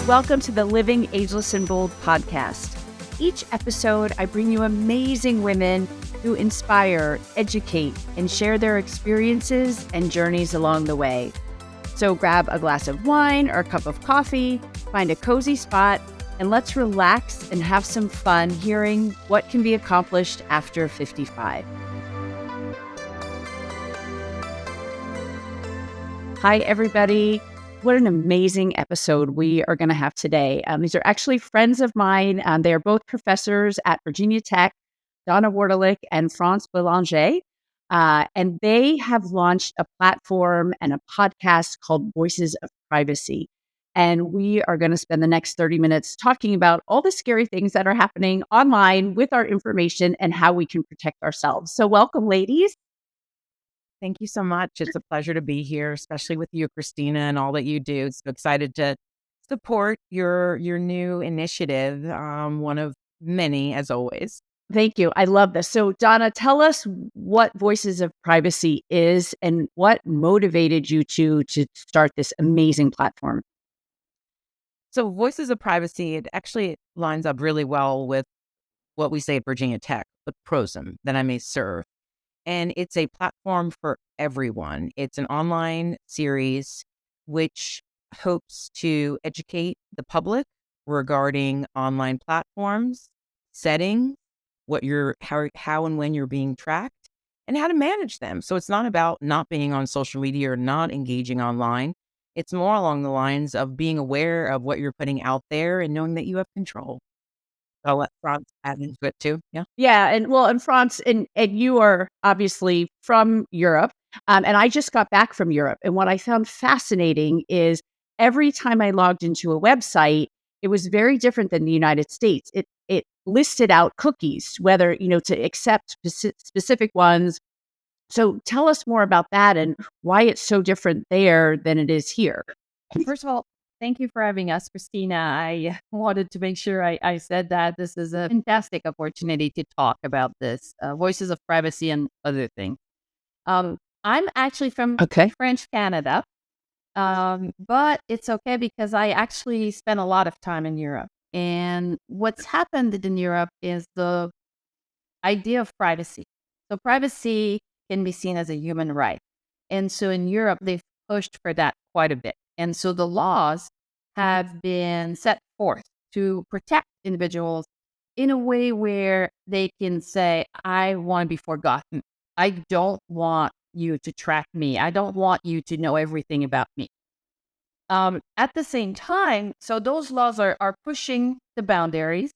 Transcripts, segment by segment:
Welcome to the Living Ageless and Bold podcast. Each episode, I bring you amazing women who inspire, educate, and share their experiences and journeys along the way. So grab a glass of wine or a cup of coffee, find a cozy spot, and let's relax and have some fun hearing what can be accomplished after 55. Hi, everybody. What an amazing episode we are going to have today. These are actually friends of mine. They are both professors at Virginia Tech, Donna Wertalik and Bélanger. And they have launched a platform and a podcast called Voices of Privacy. And we are going to spend the next 30 minutes talking about all the scary things that are happening online with our information and how we can protect ourselves. So welcome, ladies. Thank you so much. It's a pleasure to be here, especially with you, Christina, and all that you do. So excited to support your new initiative, one of many, as always. Thank you. I love this. So, Donna, tell us what Voices of Privacy is and what motivated you to start this amazing platform. So, Voices of Privacy, it actually lines up really well with what we say at Virginia Tech, the PROSM that I may serve. And it's a platform for everyone. It's an online series which hopes to educate the public regarding online platforms, settings, how and when you're being tracked, and how to manage them. So it's not about not being on social media or not engaging online. It's more along the lines of being aware of what you're putting out there and knowing that you have control. I'll let Franz add into it too. Yeah. Yeah. And Franz, and you are obviously from Europe. And I just got back from Europe. And what I found fascinating is every time I logged into a website, it was very different than the United States. It listed out cookies, whether, to accept specific ones. So tell us more about that and why it's so different there than it is here. First of all, thank you for having us, Christina. I wanted to make sure I said that this is a fantastic opportunity to talk about this, Voices of Privacy and other things. I'm actually from French Canada, but it's okay because I actually spent a lot of time in Europe. And what's happened in Europe is the idea of privacy. So privacy can be seen as a human right. And so in Europe, they've pushed for that quite a bit. And so the laws have been set forth to protect individuals in a way where they can say, I want to be forgotten. I don't want you to track me. I don't want you to know everything about me. At the same time, so those laws are pushing the boundaries.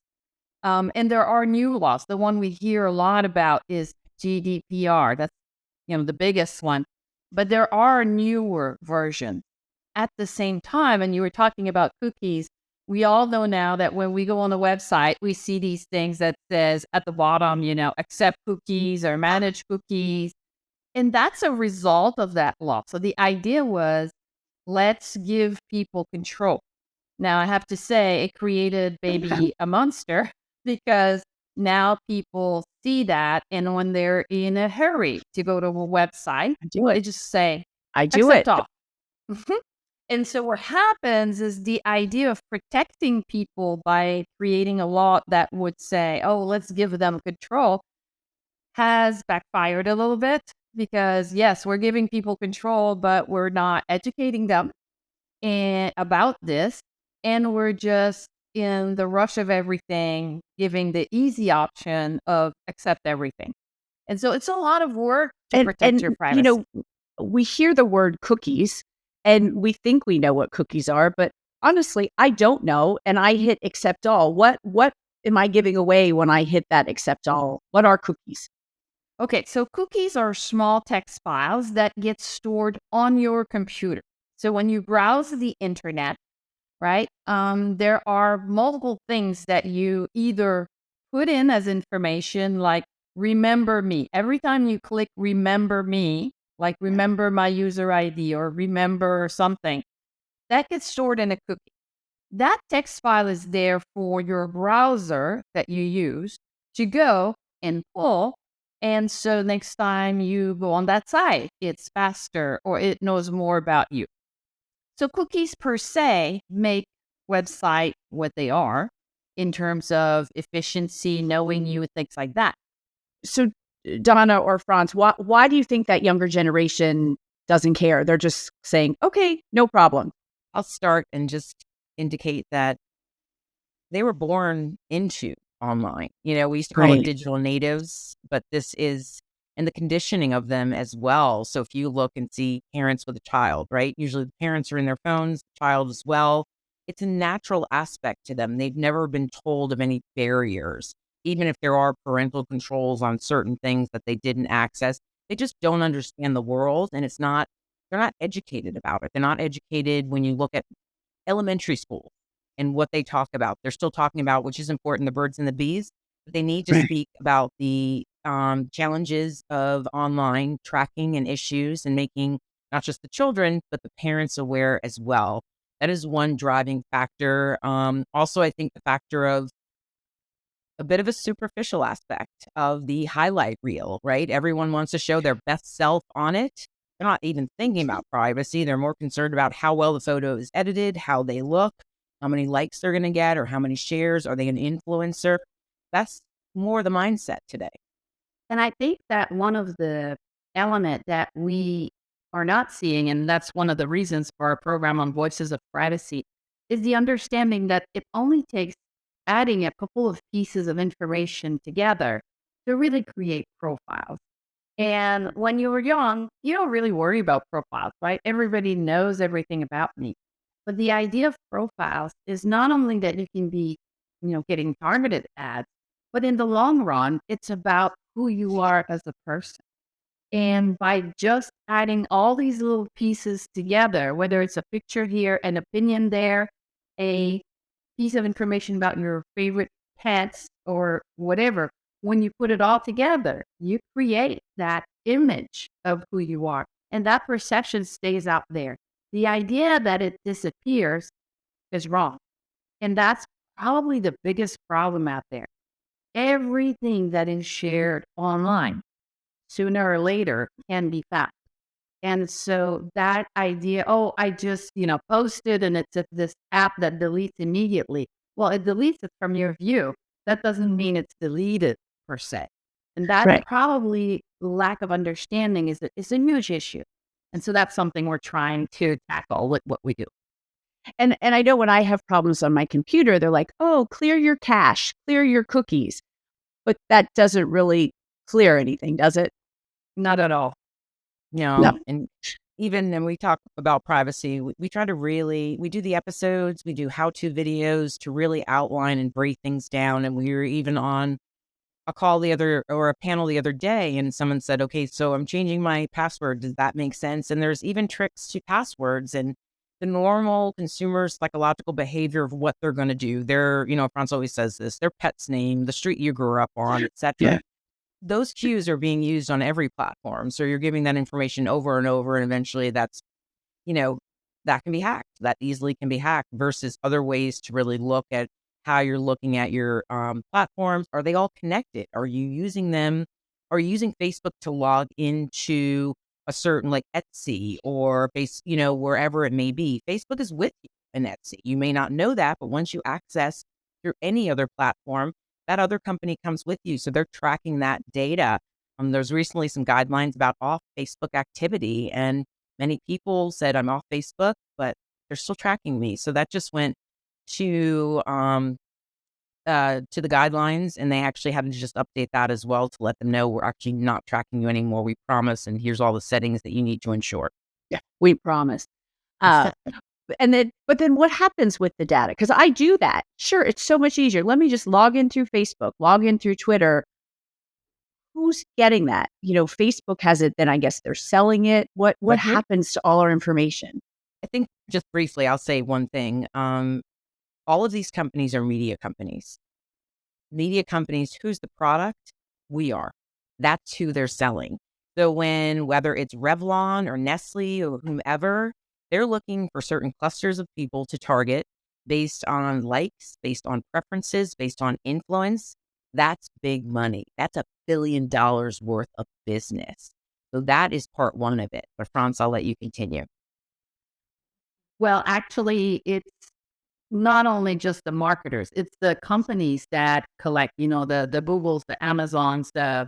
And there are new laws. The one we hear a lot about is GDPR. That's the biggest one. But there are newer versions. At the same time, and you were talking about cookies, we all know now that when we go on the website, we see these things that says at the bottom, accept cookies or manage cookies. And that's a result of that law. So the idea was, let's give people control. Now, I have to say, it created maybe a monster because now people see that. And when they're in a hurry to go to a website, they just say, I do it. All. And so what happens is the idea of protecting people by creating a law that would say, oh, let's give them control has backfired a little bit because, yes, we're giving people control, but we're not educating them about this. And we're just in the rush of everything, giving the easy option of accept everything. And so it's a lot of work to protect your privacy. We hear the word cookies and we think we know what cookies are, but honestly, I don't know. And I hit accept all. What am I giving away when I hit that accept all? What are cookies? Okay, so cookies are small text files that get stored on your computer. So when you browse the internet, right, there are multiple things that you either put in as information, like remember me. Every time you click remember me, like remember my user ID or remember something, that gets stored in a cookie. That text file is there for your browser that you use to go and pull. And so next time you go on that site, it's faster or it knows more about you. So cookies per se make website what they are in terms of efficiency, knowing you, things like that. So, Donna or Franz, why do you think that younger generation doesn't care? They're just saying, okay, no problem. I'll start and just indicate that they were born into online. We used to call it Right. digital natives, but this is and the conditioning of them as well. So if you look and see parents with a child, right? Usually the parents are in their phones, the child as well. It's a natural aspect to them. They've never been told of any barriers, even if there are parental controls on certain things that they didn't access. They just don't understand the world, and they're not educated about it. They're not educated when you look at elementary school and what they talk about. They're still talking about, which is important, the birds and the bees, but they need to Right. speak about the challenges of online tracking and issues and making not just the children, but the parents aware as well. That is one driving factor. Also, I think the factor of a bit of a superficial aspect of the highlight reel, right? Everyone wants to show their best self on it. They're not even thinking about privacy. They're more concerned about how well the photo is edited, how they look, how many likes they're going to get, or how many shares. Are they an influencer? That's more the mindset today. And I think that one of the element that we are not seeing, and that's one of the reasons for our program on voices of privacy, is the understanding that it only takes adding a couple of pieces of information together to really create profiles. And when you were young, you don't really worry about profiles, right? Everybody knows everything about me. But the idea of profiles is not only that you can be, getting targeted ads, but in the long run, it's about who you are as a person. And by just adding all these little pieces together, whether it's a picture here, an opinion there, a piece of information about your favorite pets or whatever, when you put it all together, you create that image of who you are. And that perception stays out there. The idea that it disappears is wrong. And that's probably the biggest problem out there. Everything that is shared online, sooner or later, can be found. And so that idea, oh, I just, posted and it's this app that deletes immediately. Well, it deletes it from your view. That doesn't mean it's deleted per se. And that's Right. probably lack of understanding is a huge issue. And so that's something we're trying to tackle with what we do. And I know when I have problems on my computer, they're like, "Oh, clear your cache, clear your cookies." But that doesn't really clear anything, does it? Not at all. No. And even and we talk about privacy, we try to really we do the episodes, we do how-to videos to really outline and break things down. And we were even on a call a panel the other day, and someone said, okay, so I'm changing my password. Does that make sense? And there's even tricks to passwords and the normal consumer psychological behavior of what they're going to do. Franz always says this, their pet's name, the street you grew up on, etc. Yeah. Those cues are being used on every platform. So you're giving that information over and over, and eventually you know, that can be hacked. That easily can be hacked versus other ways to really look at how you're looking at your platforms. Are they all connected? Are you using them? Are you using Facebook to log into a certain like Etsy or wherever it may be? Facebook is with you in Etsy. You may not know that, but once you access through any other platform, that other company comes with you. So they're tracking that data. There's recently some guidelines about off Facebook activity, and many people said, I'm off Facebook, but they're still tracking me. So that just went to the guidelines, and they actually had to just update that as well to let them know we're actually not tracking you anymore. We promise, and here's all the settings that you need to ensure. Yeah. We promise. Uh, but then what happens with the data? Because I do that. Sure, it's so much easier. Let me just log in through Facebook, log in through Twitter. Who's getting that? Facebook has it, then I guess they're selling it. What Mhm. happens to all our information? I think just briefly, I'll say one thing. All of these companies are media companies. Media companies, who's the product? We are. That's who they're selling. So whether it's Revlon or Nestle or whomever, they're looking for certain clusters of people to target based on likes, based on preferences, based on influence. That's big money. That's $1 billion worth of business. So that is part one of it. But Franz, I'll let you continue. Well, actually, it's not only just the marketers, it's the companies that collect, the Googles, the Amazons, the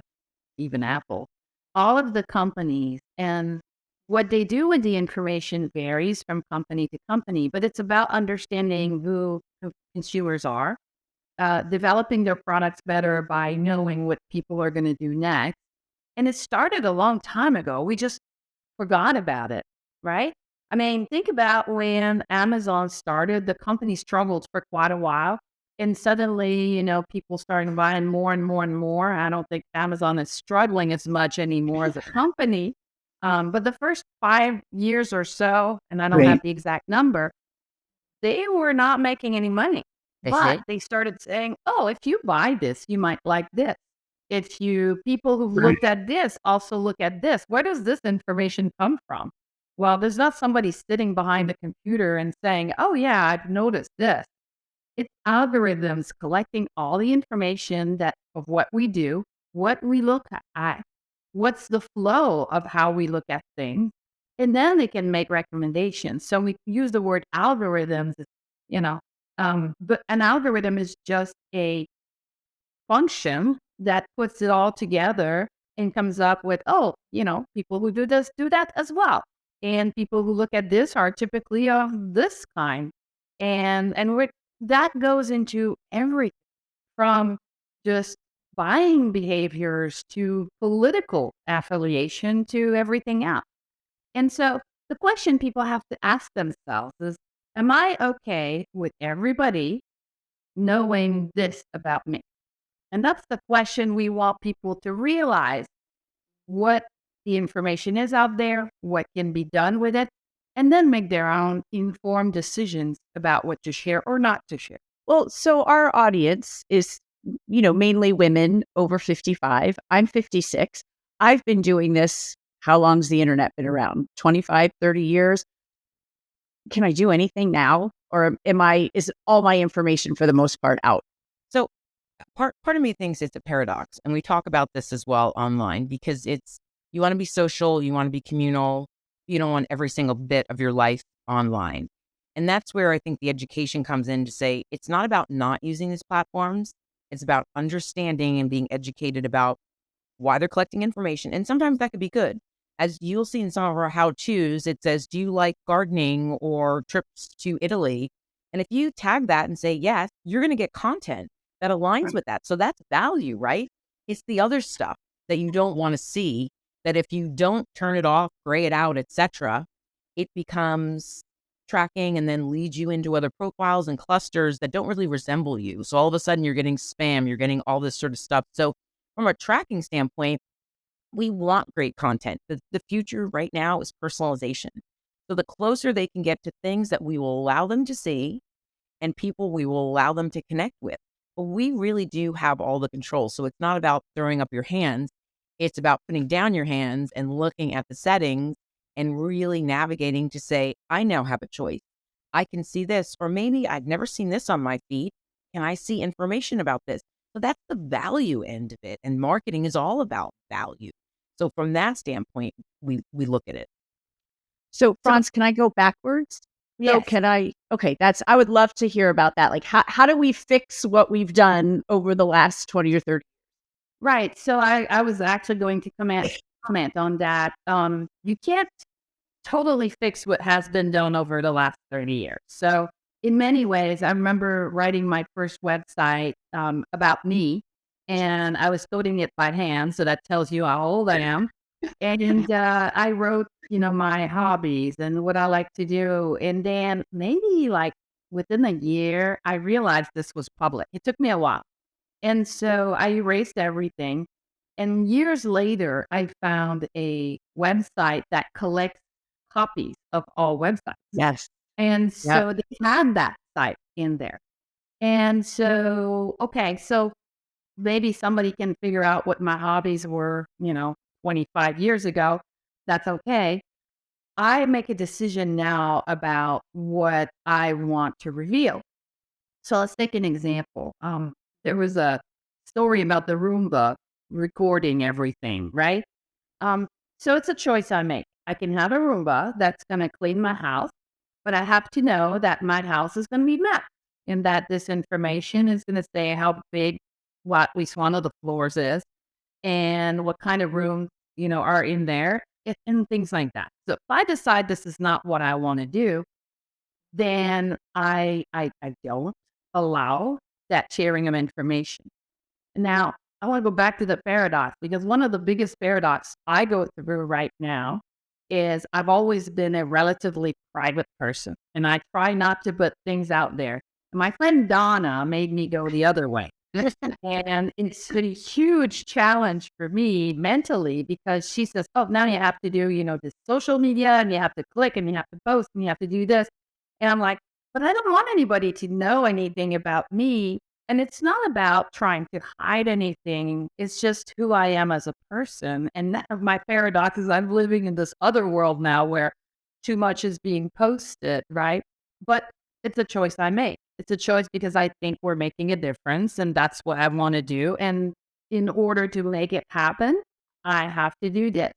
even Apple, all of the companies. And what they do with the information varies from company to company, but it's about understanding who consumers are, developing their products better by knowing what people are going to do next. And it started a long time ago. We just forgot about it, right? I mean, think about when Amazon started, the company struggled for quite a while. And suddenly, people started buying more and more and more. I don't think Amazon is struggling as much anymore as a company. But the first 5 years or so, and I don't have Right. the exact number, they were not making any money. I But see. they started saying, oh, if you buy this, you might like this. If you people who've Right. looked at this also look at this, where does this information come from? Well, there's not somebody sitting behind a computer and saying, oh, yeah, I've noticed this. It's algorithms collecting all the information that of what we do, what we look at, what's the flow of how we look at things, and then they can make recommendations. So we use the word algorithms, you know, but an algorithm is just a function that puts it all together and comes up with, oh, people who do this do that as well. And people who look at this are typically of this kind. That goes into everything from just buying behaviors to political affiliation to everything else. And so the question people have to ask themselves is, am I okay with everybody knowing this about me? And that's the question we want people to realize what the information is out there, what can be done with it, and then make their own informed decisions about what to share or not to share. Well, so our audience is, mainly women over 55. I'm 56. I've been doing this. How long's the internet been around? 25, 30 years. Can I do anything now? Or is all my information for the most part out? So part of me thinks it's a paradox, and we talk about this as well online because it's you want to be social, you want to be communal, you don't want every single bit of your life online. And that's where I think the education comes in to say it's not about not using these platforms. It's about understanding and being educated about why they're collecting information. And sometimes that could be good. As you'll see in some of our how to's, it says, do you like gardening or trips to Italy? And if you tag that and say yes, you're going to get content that aligns Right. with that. So that's value, right? It's the other stuff that you don't want to see that if you don't turn it off, gray it out, etc., it becomes tracking and then leads you into other profiles and clusters that don't really resemble you. So all of a sudden you're getting spam, you're getting all this sort of stuff. So from a tracking standpoint, we want great content. The future right now is personalization. So the closer they can get to things that we will allow them to see and people we will allow them to connect with. But we really do have all the control. So it's not about throwing up your hands. It's about putting down your hands and looking at the settings and really navigating to say, I now have a choice. I can see this, or maybe I've never seen this on my feed. Can I see information about this? So that's the value end of it. And marketing is all about value. So from that standpoint, we look at it. So, So, Franz, can I go backwards? So yes. can I okay, I would love to hear about that. Like how do we fix what we've done over the last 20 or 30? Right. So I was actually going to comment on that. You can't totally fix what has been done over the last 30 years. So in many ways, I remember writing my first website about me, and I was coding it by hand. So that tells you how old I am. And I wrote, my hobbies and what I like to do. And then maybe like within a year, I realized this was public. It took me a while. And so I erased everything. And years later, I found a website that collects copies of all websites. Yes. And Yep. so they had that site in there. And so, okay, so maybe somebody can figure out what my hobbies were, 25 years ago. That's okay. I make a decision now about what I want to reveal. So let's take an example. There was a story about the Roomba recording everything, right? Um, so it's a choice I make. I can have a Roomba that's going to clean my house, but I have to know that my house is going to be met. in that this information is going to say how big what at least one of the floors is and what kind of rooms, are in there and things like that. So if I decide this is not what I want to do, then I don't allow that sharing of information. Now, I want to go back to the paradox because one of the biggest paradox I go through right now is I've always been a relatively private person and I try not to put things out there. My friend Donna made me go the other way. And it's a huge challenge for me mentally because she says, "Oh, now you have to do, this social media and you have to click and you have to post and you have to do this." And I'm like, "But I don't want anybody to know anything about me." And it's not about trying to hide anything. It's just who I am as a person. And that, my paradox is I'm living in this other world now where too much is being posted, right? But it's a choice I make. It's a choice because I think we're making a difference and that's what I want to do. And in order to make it happen, I have to do this.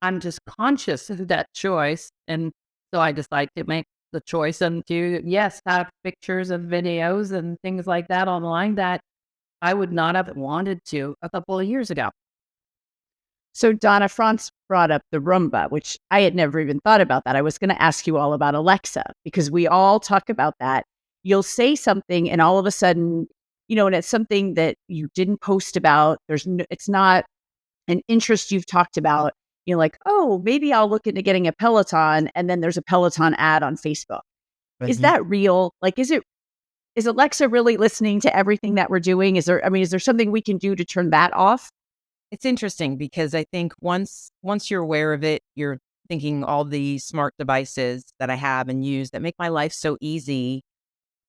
I'm just conscious of that choice. And so I decide to make the choice and to, yes, have pictures and videos and things like that online that I would not have wanted to a couple of years ago. So Donna, France brought up the Roomba, which I had never even thought about that. I was going to ask you all about Alexa because we all talk about that. You'll say something and all of a sudden, and it's something that you didn't post about. It's not an interest you've talked about. You're like, oh, maybe I'll look into getting a Peloton. And then there's a Peloton ad on Facebook. Is Mhm. that real? Like, is Alexa really listening to everything that we're doing? Is there something we can do to turn that off? It's interesting because I think once you're aware of it, you're thinking all the smart devices that I have and use that make my life so easy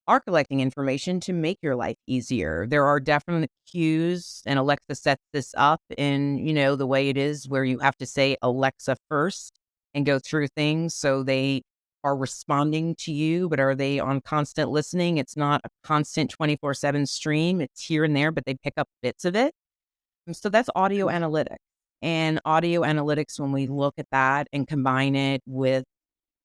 are collecting information to make your life easier. There are definite cues, and Alexa sets this up in, the way it is where you have to say Alexa first and go through things so they are responding to you, but are they on constant listening? It's not a constant 24/7 stream. It's here and there, but they pick up bits of it. And so that's audio analytics. And audio analytics, when we look at that and combine it with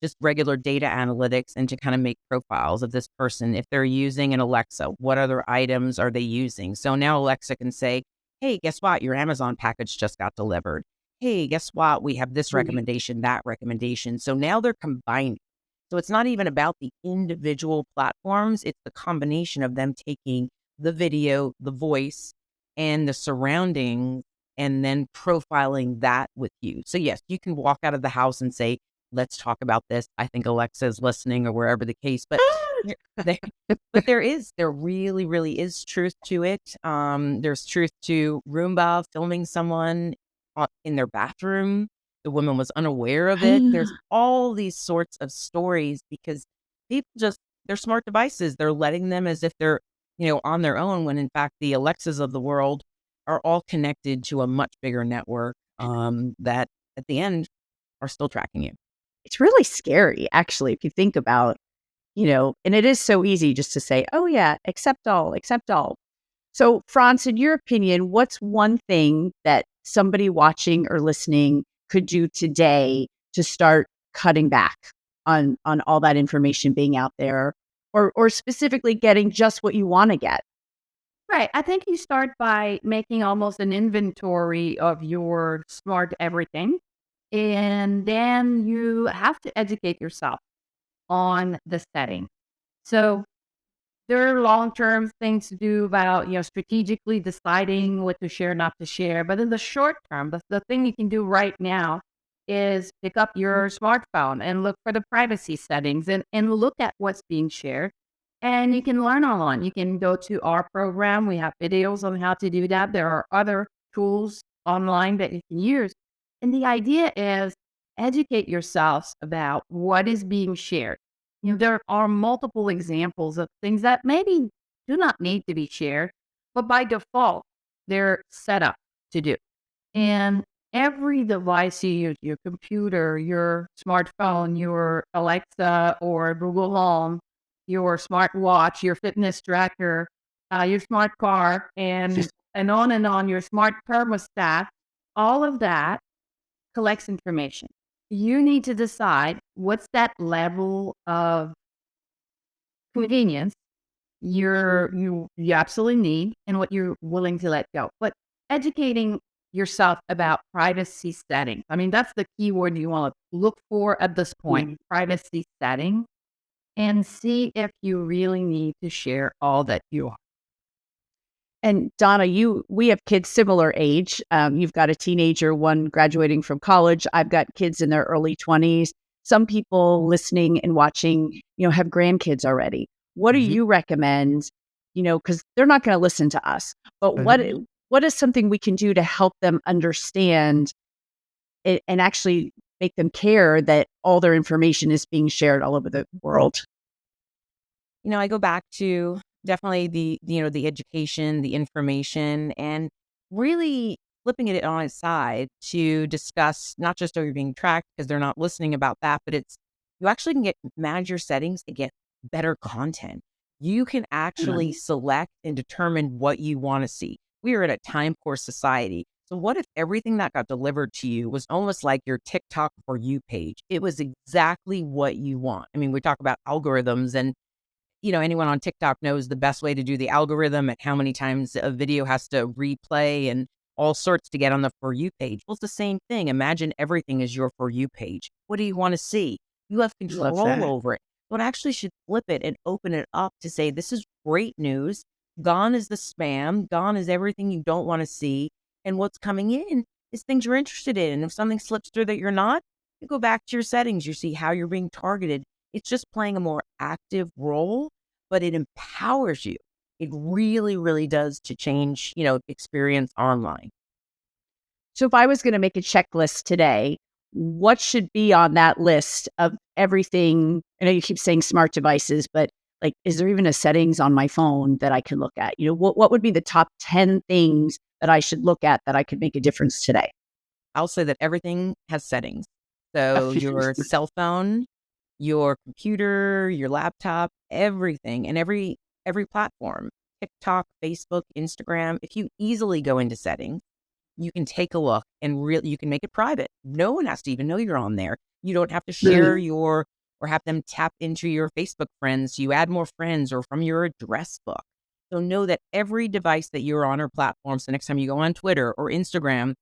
just regular data analytics and to kind of make profiles of this person. If they're using an Alexa, what other items are they using? So now Alexa can say, hey, guess what? Your Amazon package just got delivered. Hey, guess what? We have this Right. recommendation, that recommendation. So now they're combining. So it's not even about the individual platforms, it's the combination of them taking the video, the voice, and the surrounding, and then profiling that with you. So, yes, you can walk out of the house and say, let's talk about this. I think Alexa is listening or wherever the case, but there, there- but there really, really is truth to it. There's truth to Roomba filming someone in their bathroom. The woman was unaware of it. There's all these sorts of stories because people they're smart devices. They're letting them as if they're, on their own when in fact the Alexas of the world are all connected to a much bigger network that at the end are still tracking you. It's really scary, actually, if you think about, and it is so easy just to say, oh, yeah, accept all, accept all. So, Franz, in your opinion, what's one thing that somebody watching or listening could do today to start cutting back on all that information being out there, or specifically getting just what you want to get? Right. I think you start by making almost an inventory of your smart everything. And then you have to educate yourself on the setting. So there are long-term things to do about, strategically deciding what to share, not to share. But in the short term, the thing you can do right now is pick up your smartphone and look for the privacy settings and look at what's being shared. And you can learn online. You can go to our program. We have videos on how to do that. There are other tools online that you can use. And the idea is educate yourselves about what is being shared. There are multiple examples of things that maybe do not need to be shared, but by default, they're set up to do. And every device you use, your computer, your smartphone, your Alexa or Google Home, your smartwatch, your fitness tracker, your smart car, and on, your smart thermostat, all of that collects information. You need to decide what's that level of convenience you absolutely need and what you're willing to let go. But educating yourself about privacy settings. I mean, that's the key word you want to look for at this point, privacy setting, and see if you really need to share all that you are. And Donna, we have kids similar age. You've got a teenager, one graduating from college. I've got kids in their early 20s. Some people listening and watching, have grandkids already. What do Mhm. you recommend? Because they're not going to listen to us. But what is something we can do to help them understand it and actually make them care that all their information is being shared all over the world? I go back to definitely the education, the information, and really flipping it on its side to discuss not just are you being tracked because they're not listening about that, but it's you actually can manage your settings to get better content. You can actually select and determine what you want to see. We are in a time poor society. So what if everything that got delivered to you was almost like your TikTok for you page? It was exactly what you want. I mean, we talk about algorithms and anyone on TikTok knows the best way to do the algorithm and how many times a video has to replay and all sorts to get on the For You page. Well, it's the same thing. Imagine everything is your For You page. What do you want to see? You have Love control that. over it. So it actually should flip it and open it up to say, this is great news. Gone is the spam. Gone is everything you don't want to see. And what's coming in is things you're interested in. And if something slips through that you're not, you go back to your settings. You see how you're being targeted. It's just playing a more active role, but it empowers you. It really, really does to change, experience online. So if I was going to make a checklist today, what should be on that list of everything? I know you keep saying smart devices, but like, is there even a settings on my phone that I can look at? What would be the top 10 things that I should look at that I could make a difference today? I'll say that everything has settings. So your cell phone, your computer, your laptop, everything and every platform, TikTok, Facebook, Instagram, if you easily go into settings, you can take a look and really you can make it private. No one has to even know you're on there. You don't have to share your or have them tap into your Facebook friends. You add more friends or from your address book. So know that every device that you're on or platform. So next time you go on Twitter or Instagram,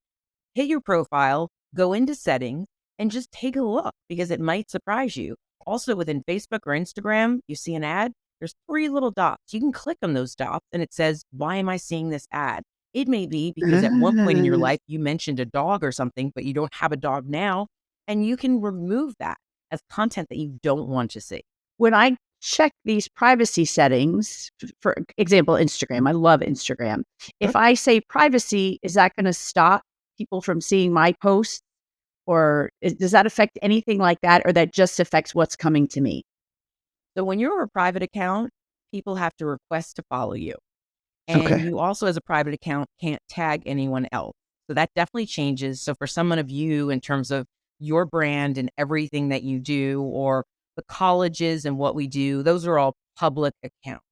hit your profile, go into settings, and just take a look because it might surprise you. Also, within Facebook or Instagram, you see an ad, there's three little dots. You can click on those dots and it says, why am I seeing this ad? It may be because at one point in your life, you mentioned a dog or something, but you don't have a dog now. And you can remove that as content that you don't want to see. When I check these privacy settings, for example, Instagram, I love Instagram. Sure. If I say privacy, is that going to stop people from seeing my posts? Or does that affect anything like that? Or that just affects what's coming to me? So when you're a private account, people have to request to follow you. And Okay. you also, as a private account, can't tag anyone else. So that definitely changes. So for someone of you, in terms of your brand and everything that you do, or the colleges and what we do, those are all public accounts.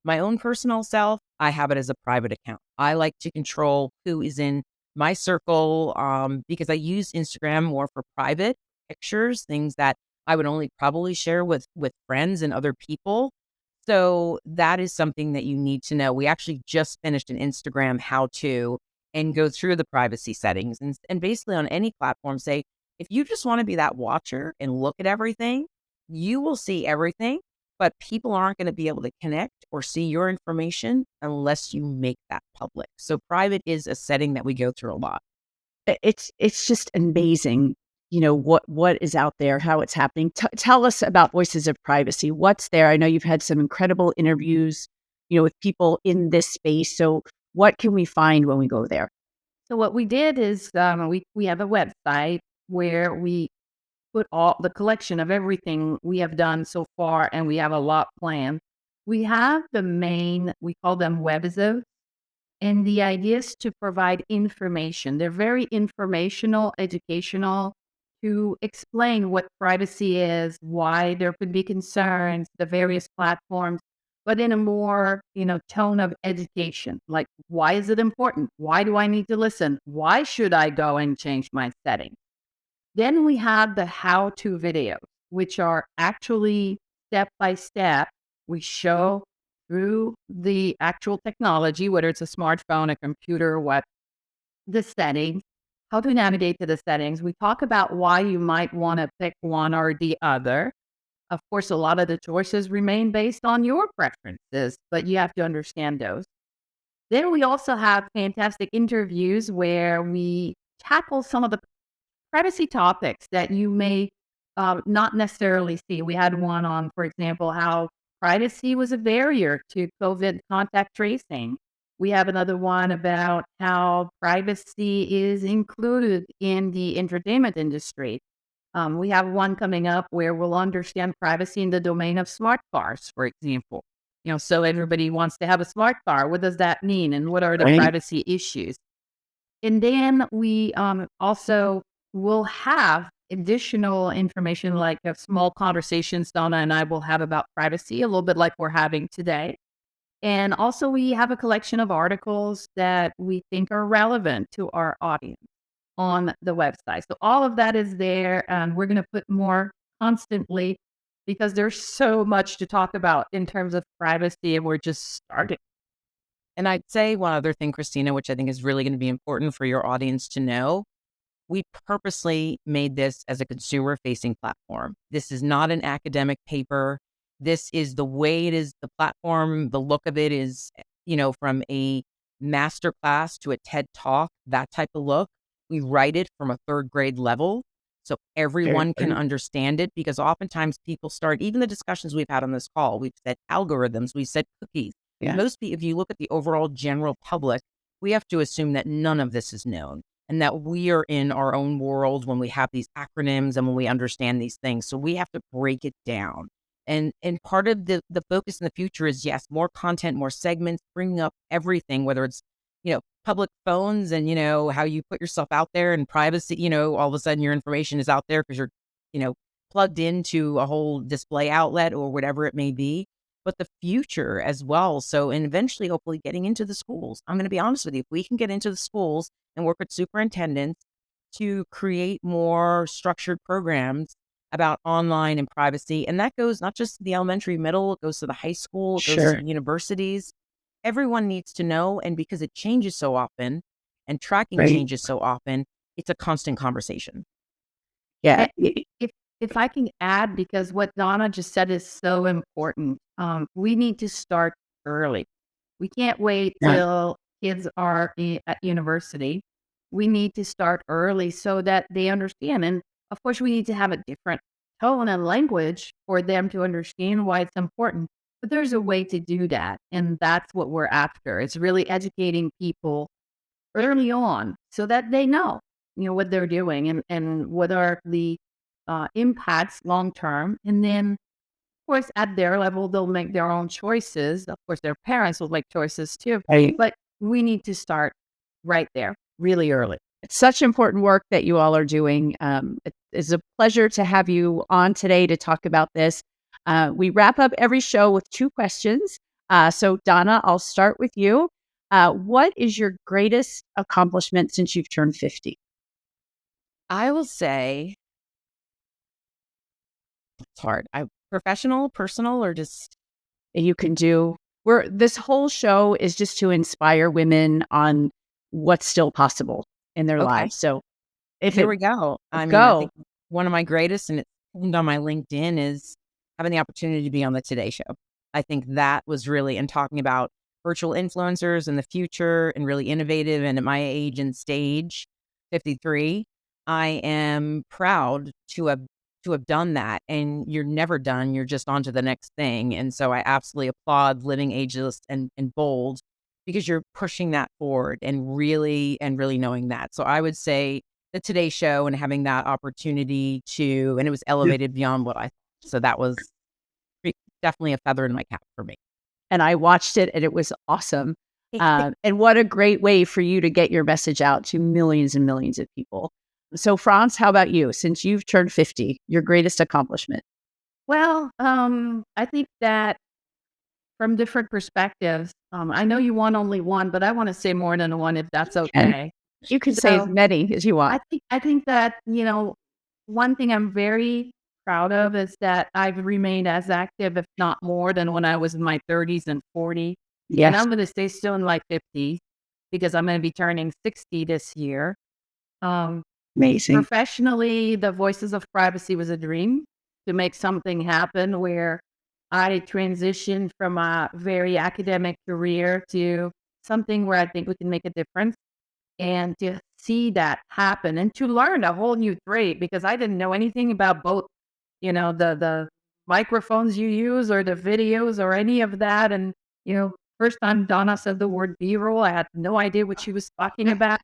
My own personal self, I have it as a private account. I like to control who is in my circle because I use Instagram more for private pictures, things that I would only probably share with friends and other people. So that is something that you need to know. We actually just finished an Instagram how to and go through the privacy settings and basically on any platform say, if you just want to be that watcher and look at everything, you will see everything, but people aren't going to be able to connect or see your information unless you make that public. So private is a setting that we go through a lot. It's just amazing, what is out there, how it's happening. Tell us about Voices of Privacy. What's there? I know you've had some incredible interviews, with people in this space. So what can we find when we go there? So what we did is we have a website where we put all the collection of everything we have done so far, and we have a lot planned. We have the main, we call them webisode, and the idea is to provide information. They're very informational, educational, to explain what privacy is, why there could be concerns, the various platforms, but in a more, tone of education. Like, why is it important? Why do I need to listen? Why should I go and change my settings? Then we have the how-to videos, which are actually step by step. We show through the actual technology, whether it's a smartphone, a computer, what the settings, how to navigate to the settings. We talk about why you might want to pick one or the other. Of course, a lot of the choices remain based on your preferences, but you have to understand those. Then we also have fantastic interviews where we tackle some of the privacy topics that you may not necessarily see. We had one on, for example, how privacy was a barrier to COVID contact tracing. We have another one about how privacy is included in the entertainment industry. We have one coming up where we'll understand privacy in the domain of smart cars, for example. So everybody wants to have a smart car. What does that mean? And what are the Right. privacy issues? And then we also will have additional information like small conversations Donna and I will have about privacy, a little bit like we're having today. And also, we have a collection of articles that we think are relevant to our audience on the website. So, all of that is there, and we're going to put more constantly because there's so much to talk about in terms of privacy, and we're just starting. And I'd say one other thing, Christina, which I think is really going to be important for your audience to know. We purposely made this as a consumer facing platform. This is not an academic paper. This is the way it is. The platform, the look of it is, from a master class to a TED talk, that type of look. We write it from a third grade level so Very everyone can good. understand it, because oftentimes people start, even the discussions we've had on this call, we've said algorithms, we said cookies. Yeah. Most people, if you look at the overall general public, we have to assume that none of this is known and that we are in our own world when we have these acronyms and when we understand these things. So we have to break it down. And part of the focus in the future is, yes, more content, more segments, bringing up everything, whether it's, public phones and, how you put yourself out there and privacy, all of a sudden your information is out there because you're, plugged into a whole display outlet or whatever it may be, but the future as well. So, and eventually, hopefully, getting into the schools. I'm going to be honest with you. If we can get into the schools and work with superintendents to create more structured programs about online and privacy, and that goes not just to the elementary, middle, it goes to the high school, it goes to Sure. the universities. Everyone needs to know. And because it changes so often and tracking Right. changes so often, it's a constant conversation. Yeah. And if I can add, because what Donna just said is so important, we need to start early. We can't wait Yeah. till kids are at university. We need to start early so that they understand. And of course, we need to have a different tone and language for them to understand why it's important. But there's a way to do that. And that's what we're after. It's really educating people early on so that they know, what they're doing and what are the impacts long term. And then, of course, at their level, they'll make their own choices. Of course, their parents will make choices too. Right. But we need to start right there, really early. It's such important work that you all are doing. It is a pleasure to have you on today to talk about this. We wrap up every show with two questions. So, Donna, I'll start with you. What is your greatest accomplishment since you've turned 50? I will say it's hard. Professional, personal, or just That you can do? Where this whole show is just to inspire women on what's still possible in their okay. lives. So, if Here it we go. I mean, I go, think one of my greatest, and it's pinned on my LinkedIn, is having the opportunity to be on the Today Show. I think that was really, and talking about virtual influencers in the future and really innovative. And at my age and stage, 53, I am proud to have done that. And you're never done. You're just on to the next thing. And so I absolutely applaud Living Ageless and Bold, because you're pushing that forward and really knowing that. So I would say the Today Show and having that opportunity to, and it was elevated beyond what I thought. So that was definitely a feather in my cap for me. and I watched it and it was awesome. And what a great way for you to get your message out to millions and millions of people. So, Franz, how about you? Since you've turned 50, your greatest accomplishment? Well, I think that from different perspectives, I know you want only one, but I want to say more than one if that's And okay. you can say as So many as you want. I think that, one thing I'm very proud of is that I've remained as active, if not more, than when I was in my 30s and 40s. And Yes. I'm going to stay still in my 50s because I'm going to be turning 60 this year. Um, Amazing. Professionally, the Voices of Privacy was a dream to make something happen where I transitioned from a very academic career to something where I think we can make a difference. And to see that happen and to learn a whole new trade because I didn't know anything about both, the microphones you use or the videos or any of that. And, first time Donna said the word B-roll, I had no idea what she was talking about.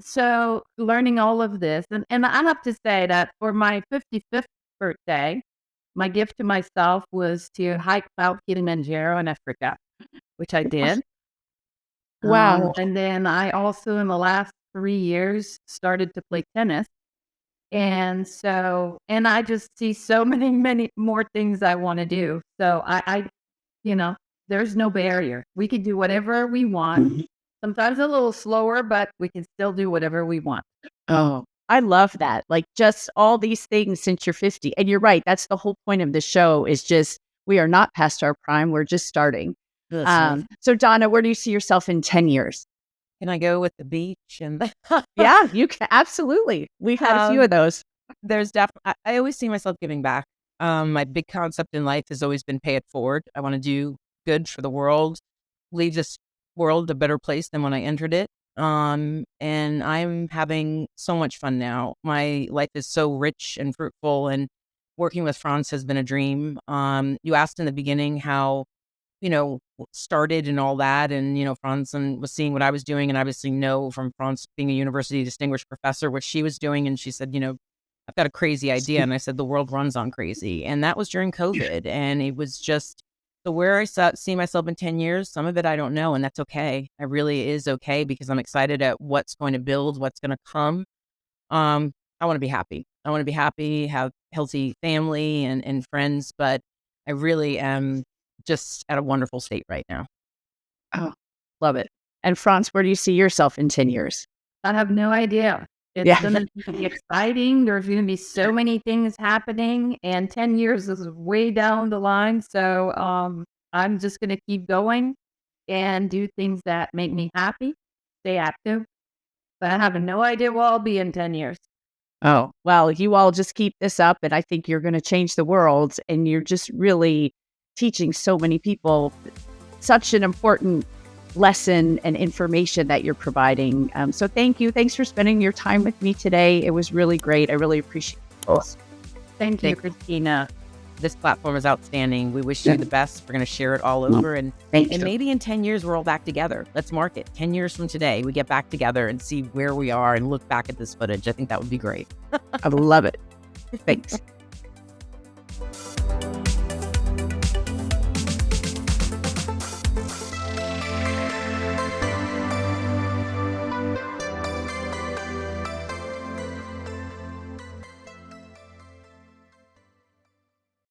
So learning all of this, and I have to say that for my 55th birthday, my gift to myself was to hike Mount Kilimanjaro in Africa, which I did. Wow. And then I also, in the last 3 years, started to play tennis. And I just see so many, many more things I wanna do. So you know, there's no barrier. We can do whatever we want, Mhm. sometimes a little slower, but we can still do whatever we want. Oh, I love that. Like, just all these things since you're 50. And you're right, that's the whole point of the show is just we are not past our prime, we're just starting. Listen, So Donna, where do you see yourself in 10 years? can I go with the beach and Yeah, you can absolutely. We've had a few um, of those. there's definitely I always see myself giving back. My big concept in life has always been pay it forward. I want to do good for the world, leave this world a better place than when I entered it. And I'm having so much fun now. My life is so rich and fruitful, and working with Franz has been a dream. You asked in the beginning how started and all that. And, Franz was seeing what I was doing and obviously know from Franz being a university distinguished professor, what she was doing. And she said, I've got a crazy idea. And I said, the world runs on crazy. And that was during COVID. And it was just so where see myself in 10 years, some of it I don't know. And that's okay. It really is okay because I'm excited at what's going to build, what's going to come. I want to be happy. I want to be happy, have healthy family and friends, but I really am just at a wonderful state right now. Oh, love it. And Franz, where do you see yourself in 10 years? I have no idea. It's Yeah. gonna be exciting. There's gonna be so many things happening, and 10 years is way down the line. So, I'm just gonna keep going and do things that make me happy, stay active, but I have no idea where I'll be in 10 years. Oh, well, you all just keep this up, and I think you're gonna change the world, and you're just really teaching so many people such an important lesson and information that you're providing. So thank you. Thanks for spending your time with me today. It was really great. I really appreciate it. Thank you, Christina. This platform is outstanding. We wish you the best. We're going to share it all over. And Thank you. maybe in 10 years, we're all back together. Let's mark it. 10 years from today, we get back together and see where we are and look back at this footage. I think that would be great. I love it. Thanks.